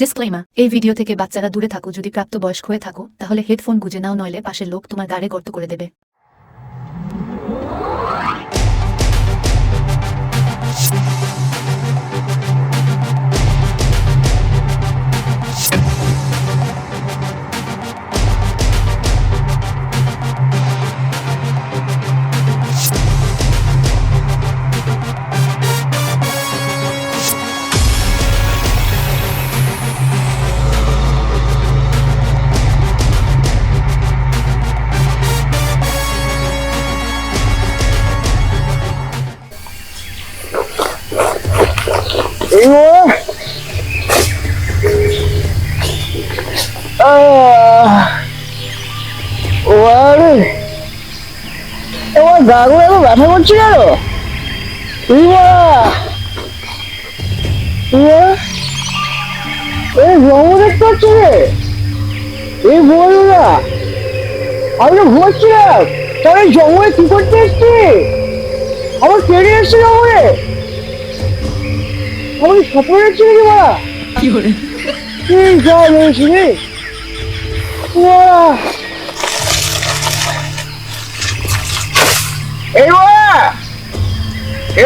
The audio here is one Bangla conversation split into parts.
ডিসক্লেমার, এই ভিডিও থেকে বাচ্চারা দূরে থাকো। যদি প্রাপ্তবয়স্ক হয়ে থাকো তাহলে হেডফোন গুঁজে নাও, নইলে পাশের লোক তোমার গাড়ে গর্ত করে দেবে। আমার গাগুলো এত ব্যথা করছে কেন? এই জঙ্গল দেখতে পাচ্ছি রে, এই বল না, আমি তো ঘুমাচ্ছিলাম, তাহলে এই জঙ্গলে কি করতে এসছি? আমার কেড়ে এসছে জঙ্গলে, আমি স্বপ্ন দেখছি নাকি বলা? কি করে কি যা বলছি রে?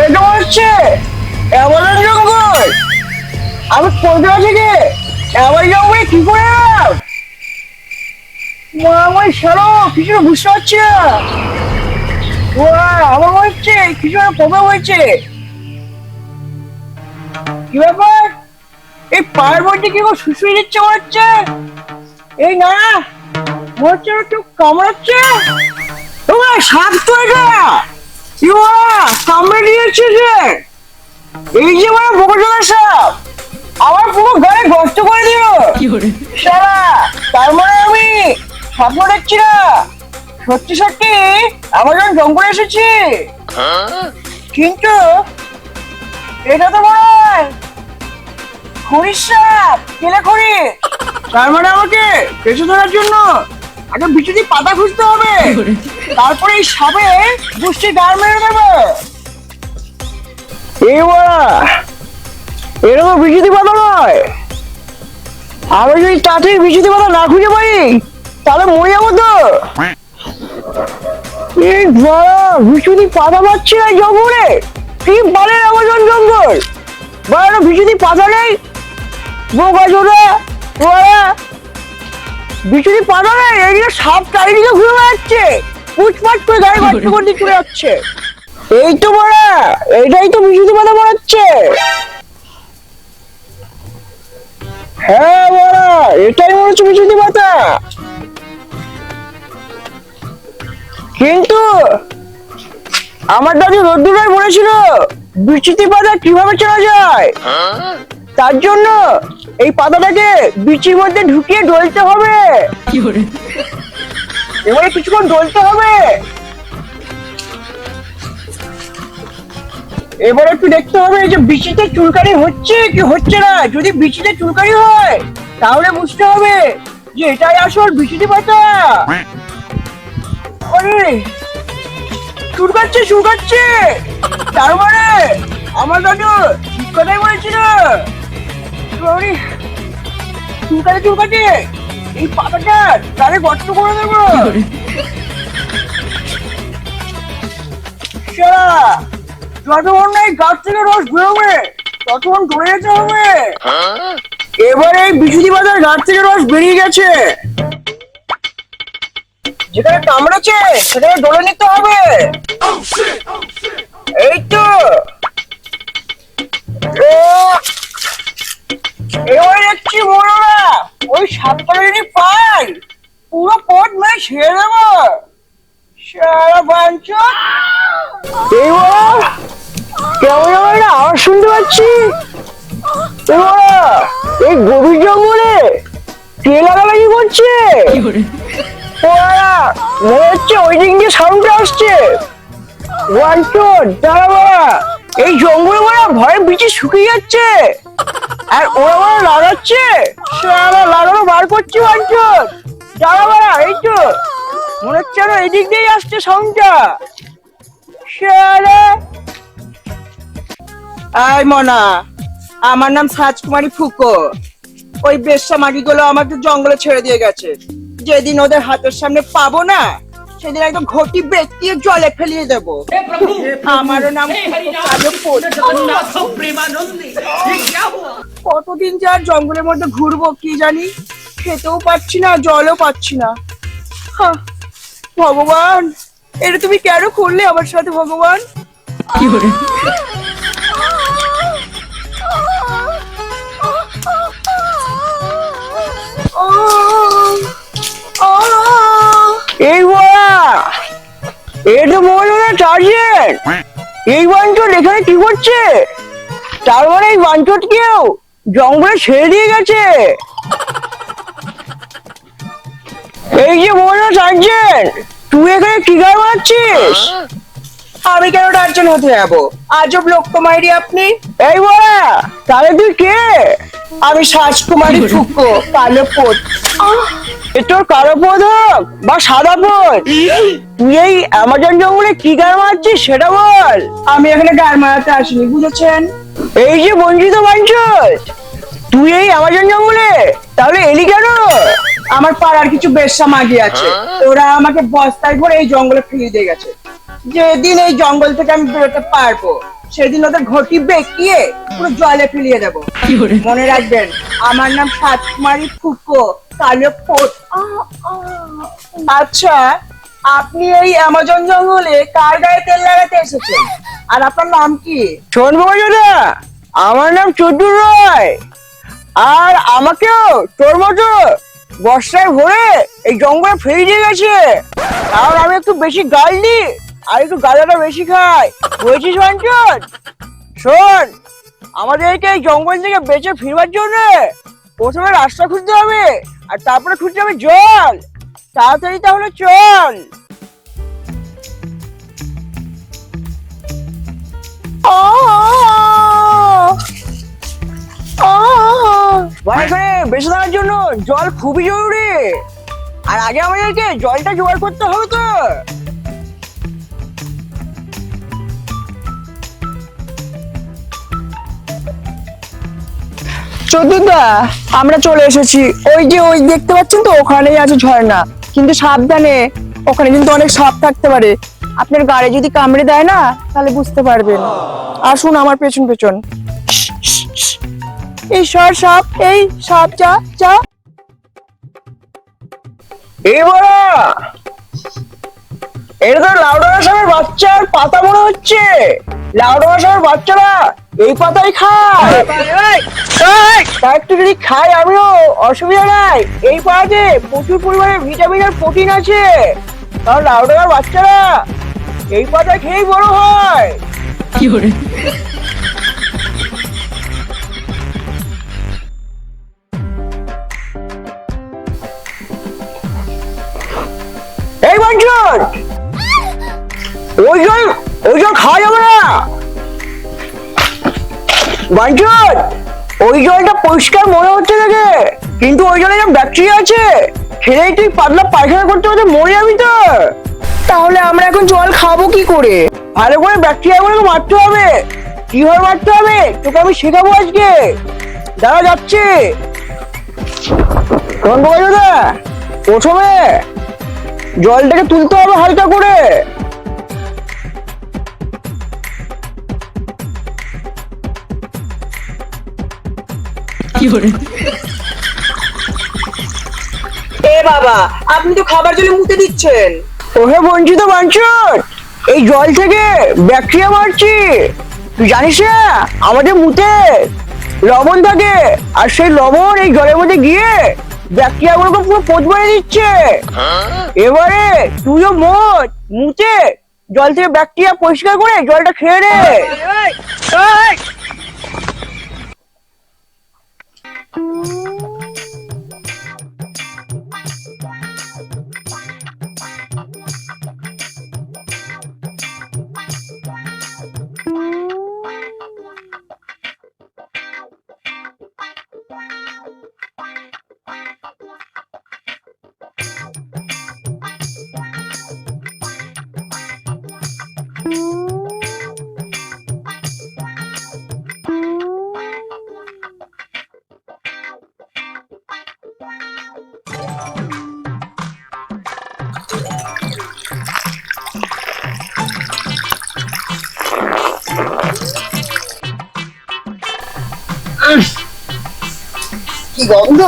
এটা হচ্ছে অ্যামাজন জঙ্গল। আমি কলকাতা থেকে অ্যামাজন জঙ্গলে কি করে এলাম? আমার সারা কিছু বুঝতে পারছি না। আমার মনে হচ্ছে কিছু প্রবলেম হয়েছে। কি ব্যাপার? এই পায়ের মধ্যে কি শুশুয়ে দিচ্ছে মনে হচ্ছে। এই না, মনে হচ্ছে একটু কামড়াচ্ছে। তোমার সাপ তো এটা কামড়ে দিয়েছে যে, এই যে মানে বোকজলা সাপ আমার পুরো গায়ে গর্ত করে দিল। সারা তার মানে আমি স্বপ্ন দেখছি না, সত্যি সত্যি অ্যামাজন জঙ্গলে এসেছি। কিন্তু এটা তো মনে হয় খড়ির সাপ, কেলে খড়ি। তার মানে আমাকে পেছু ধরার জন্য একটা বিচুতি পাতা খুঁজতে হবে, তারপরে এই সাপে দুষ্টি দাঁড় মেরে দেবে। এরকম বিচুতি পাতা নয়, আমি যদি তাতে বিচুতি পাতা না খুঁজে পাই তাহলে মরে যাবো তো। এই বিচুতি পাতা পাচ্ছি না জঙ্গলে, কি বলেন অ্যামাজন জঙ্গল, বা বিচুতি পাতা নেই। বোকা চোদা, বিচুতি পাতা নেই, এইদিকে সাপ চারিদিকে ঘুরে বেড়াচ্ছে, পুচপাট করে গাড়ি গর্ত করে চলে যাচ্ছে। এই তো বড়া, এইটাই তো বিচুতি পাতা বানাচ্ছে। হ্যাঁ বড়া, এটাই মনে হচ্ছে বিচুতি পাতা। কিন্তু আমার দাদু রোদ্দুরাই বলেছিল বিচুতি পাতা কিভাবে চেনা যায়। তার জন্য এই পাতাটাকে বিচির মধ্যে ঢুকিয়ে ডলতে হবে। এবারে কিছুক্ষণ ডলতে হবে, এবার একটু দেখতে হবে যে বিচিতে চুলকানি হচ্ছে কি হচ্ছে না। যদি বিচিতে চুলকানি হয় তাহলে বুঝতে হবে যে এটাই আসল বিচুতি পাতা। আরে চুলকাচ্ছে চুলকাচ্ছে, তার মানে আমার দাদু ঠিক কথাই বলেছিল। চুলকাতে চুলকাতে এই পাতাটা তারে গর্ত করে দেবো। যতক্ষণ না এই গাছ থেকে রস বেরোবে ততক্ষণ ধরে যেতে হবে। এবারে এই বিচুতি পাতার গাছ থেকে রস বেরিয়ে গেছে, যেখানে কামড়েছে সেখানে ডলে নিতে হবে। এই তো এবারে দেখছি বড়রা ওই সাপটা যদি পাই পুরো পথ মেয়ে ছেড়ে দেবো। সারা বাঞ্চ কেমন একটা আওয়াজ শুনতে পাচ্ছি। এই গভীর জঙ্গলে কে লাগালাগি করছে, মনে হচ্ছে ওই দিক দিয়ে সাউন্ড আসছে। এই জঙ্গলে ভয়ে বিচি শুকিয়ে যাচ্ছে আর ওরা লাগাচ্ছে, লাগানো বার করছে। বাঞ্চন যারা বাড়া, এই তো মনে হচ্ছে এই দিক দিয়ে আসছে সাউন্ডটা। আই মনা, আমার নাম সাজকুমারী ফুকো। ওই বেশ্যা মাগিগুলো আমাকে জঙ্গলে ছেড়ে দিয়ে গেছে। যেদিন ওদের হাতের সামনে পাবো না, সেদিন একদম ঘটি বেঁকিয়ে জলে ফেলিয়ে দেবো। আমারও নাম কতদিন যে আর জঙ্গলের মধ্যে ঘুরবো কি জানি, খেতেও পাচ্ছি না, জলও পাচ্ছি না। হাহ, ভগবান, এটা তুমি কেন করলে আমার সাথে ভগবান? এই বড়া, এটা মনে হয় টার্জেন। এই বাঞ্চট এখানে কি করছে? তার মানে এই বাঞ্চট কেউ জঙ্গলে ছেড়ে দিয়ে গেছে। এই যে মনে হয় টার্জেন, তুই এখানে কি গান মারছিস? আমি কেন টার্জেন হতে যাবো? আজব লোক তো মাইরি আপনি। এই বড়া, তাহলে তুই কে? আমি রাজকুমারী ফুকো, কালো পোত। এ তোর কালো পোত হোক বা সাদা পোত, তুই এই অ্যামাজন জঙ্গলে কি গান মারছিস সেটা বল। আমি এখানে গান মারাতে আসিনি, বুঝেছেন? এই যে বঞ্চিত বাঞ্চত, তুই এই অ্যামাজন জঙ্গলে তাহলে এলি কেন? আমার পাড়ার কিছু বেশ্যা মাগি আছে, ওরা আমাকে বস্তায় ভরে এই জঙ্গলে ফেলে দিয়ে গেছে। যেদিন এই জঙ্গল থেকে আমি বেরোতে পারবো, সেদিন ওদের ঘটি বেঁকিয়ে পুরো জলে ফেলিয়ে দেবো। মনে রাখবেন, আমার নাম রাজকুমারী ফুকো, কালো পোত। আচ্ছা, আপনি এই অ্যামাজন জঙ্গলে কার গায়ে তেল লাগাতে এসেছেন, আর আপনার নাম কি? শুনবো দাদা, আমার নাম চুটুর রয়, আর আমাকেও তোর মতো বর্ষায় ভরে এই জঙ্গলে ফেলে দিয়ে গেছে। কারণ আমি একটু বেশি গাল দিই আর একটু গাঁজাটা বেশি খাই, বুঝেছিস বাঞ্চন? শোন, আমাদেরকে এই জঙ্গল থেকে বেঁচে ফিরবার জন্য প্রথমে রাস্তা খুঁজতে হবে, আর তারপরে খুঁজতে হবে জল। তাড়াতাড়ি তাহলে চল। এখানে বেঁচে থাকার জন্য জল খুবই জরুরি, আর আগে আমাদেরকে জলটা জোগাড় করতে হবে। তো চতুর্দা, আমরা চলে এসেছি। ওই যে ওই দেখতে পাচ্ছেন তো, ওখানেই আছে ঝর্ণা। কিন্তু সাবধানে, ওখানে কিন্তু অনেক সাপ থাকতে পারে। আপনার গাড়ি যদি কামড়ে দেয় না, তাহলে বুঝতে পারবেন। আসুন আমার পেছন পেছন। এই সর সাপ, এই সাপ, যা যা। এই বড়, এটা তো লাউডাঙ্গা সাপের বাচ্চার পাতা মনে হচ্ছে। লাউডাঙ্গা সাপের বাচ্চারা এই পাতাই খায়। তা একটু যদি খাই আমিও, অসুবিধা নাই। এই পাতাতে প্রচুর পরিমাণে ভিটামিন আর প্রোটিন আছে, কারণ লাউডাঙ্গার বাচ্চারা এই পাতা খেয়েই বড় হয়। এই বাঞ্চন, ওই জল খাওয়া যাবে না। বাঞ্চন, ওই জলটা পরিষ্কার মনে হচ্ছে দেখে, কিন্তু ওই জলে যে ব্যাকটেরিয়া আছে, খেলেই তুই পাতলা পায়খানা করতে করতে মরে যাবি তো। তাহলে আমরা এখন জল খাবো কি করে? ভালো করে ব্যাকটেরিয়া গুলোকে মারতে হবে। কিভাবে মারতে হবে তোকে আমি শেখাবো আজকে। দাঁড়া যাচ্ছে। প্রথমে জলটাকে তুলতে হবে হালকা করে। এ বাবা, আপনি তো খাবার জলে মুতে দিচ্ছেন। ওহে বঞ্চিত বাঞ্চট, এই জল থেকে ব্যাকটেরিয়া মারছি। তুই জানিস না, আমাদের মুতে লবণ থাকে, আর সেই লবণ এই জলের মধ্যে গিয়ে ব্যাকটেরিয়া গুলোকে পুরো পোত বানিয়ে দিচ্ছে। এবারে তুইও মুতে জল থেকে ব্যাকটেরিয়া পরিষ্কার করে জলটা খেয়ে নে। কি গন্ধ!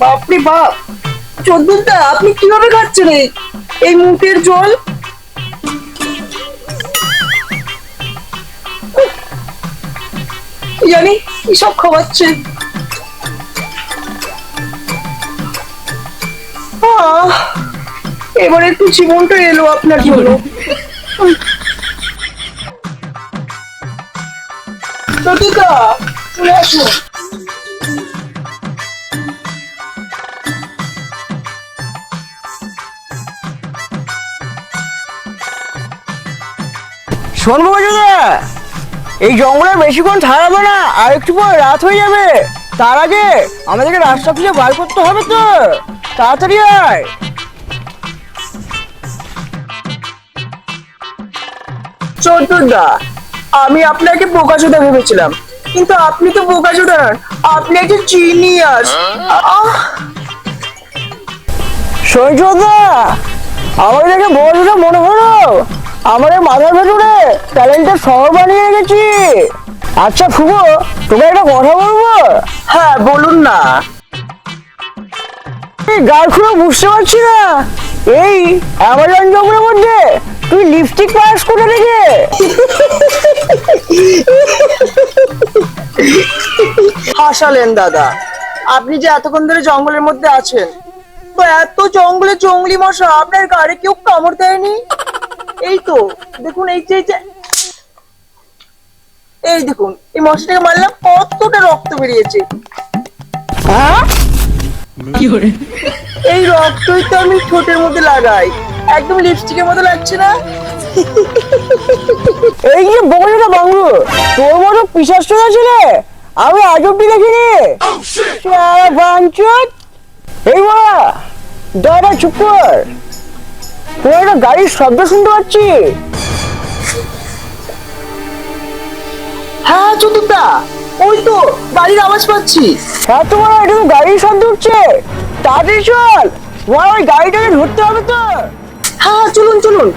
বাপরে বাপ! চোদ্দটা আপনি কিভাবে খাচ্ছেন এই মুখের জল? কি জানি কি সব খাওয়াচ্ছেন। এবার একটু জীবনটা এলো আপনার জন্য। লতিকা, চলে আসুন। শোনবো দাদা, এই জঙ্গলে বেশিক্ষণ থাকবে না, আর একটু পর রাত হয়ে যাবে। তার আগে আমাদেরকে রাস্তা খুঁজে বার করতে হবে তো, তাড়াতাড়ি আয়। চোদ্দা, আমি আপনাকে বোকাচোদা ভেবেছিলাম, কিন্তু আপনি তো বোকাচোদা নন, আপনি একজন জিনিয়াস। সৈজদা, আমার দেখে বড়টা মনে হলো আমাদের মাথার ভেতরে ট্যালেন্টের শহর বানিয়ে রেখেছি। আচ্ছা শুভ, তোকে একটা কথা বলবো। হ্যাঁ বলুন না। গাল খুলে বুঝতে পারছি না, এই অ্যামাজন জঙ্গলের মধ্যে তুই লিপস্টিক পাস করে রেখে। হাসালেন দাদা, আপনি যে এতক্ষণ ধরে জঙ্গলের মধ্যে আছেন, তো এত জঙ্গলে জঙ্গলি মশা আপনার গাড়ি কেউ কামড় দেয়নি? এই তো দেখুন, এই দেখুন, এই মশাটাকে মারলাম, কতটা রক্ত বেরিয়েছে। হ্যাঁ, এই রক্তই তো আমি ঠোঁটের মধ্যে লাগাই, একদম লিপস্টিকের মতো লাগছে না? এই যে বগলটা বাংলু, তোর মতো পিশাচ ছিল আমি আজ অব্দি দেখিনি। এই বাবা, দাদা চুপ কর, তোর একটা গাড়ির শব্দ শুনতে পাচ্ছি। হ্যাঁ চতুর্দা, ওই তো গাড়ির আওয়াজ পাচ্ছি। হ্যাঁ তোমার এটা তো গাড়ির শব্দ উঠছে, তাড়াতাড়ি চল, তোমার ওই গাড়িটাকে ধরতে হবে তো। হ্যাঁ চলুন চলুন।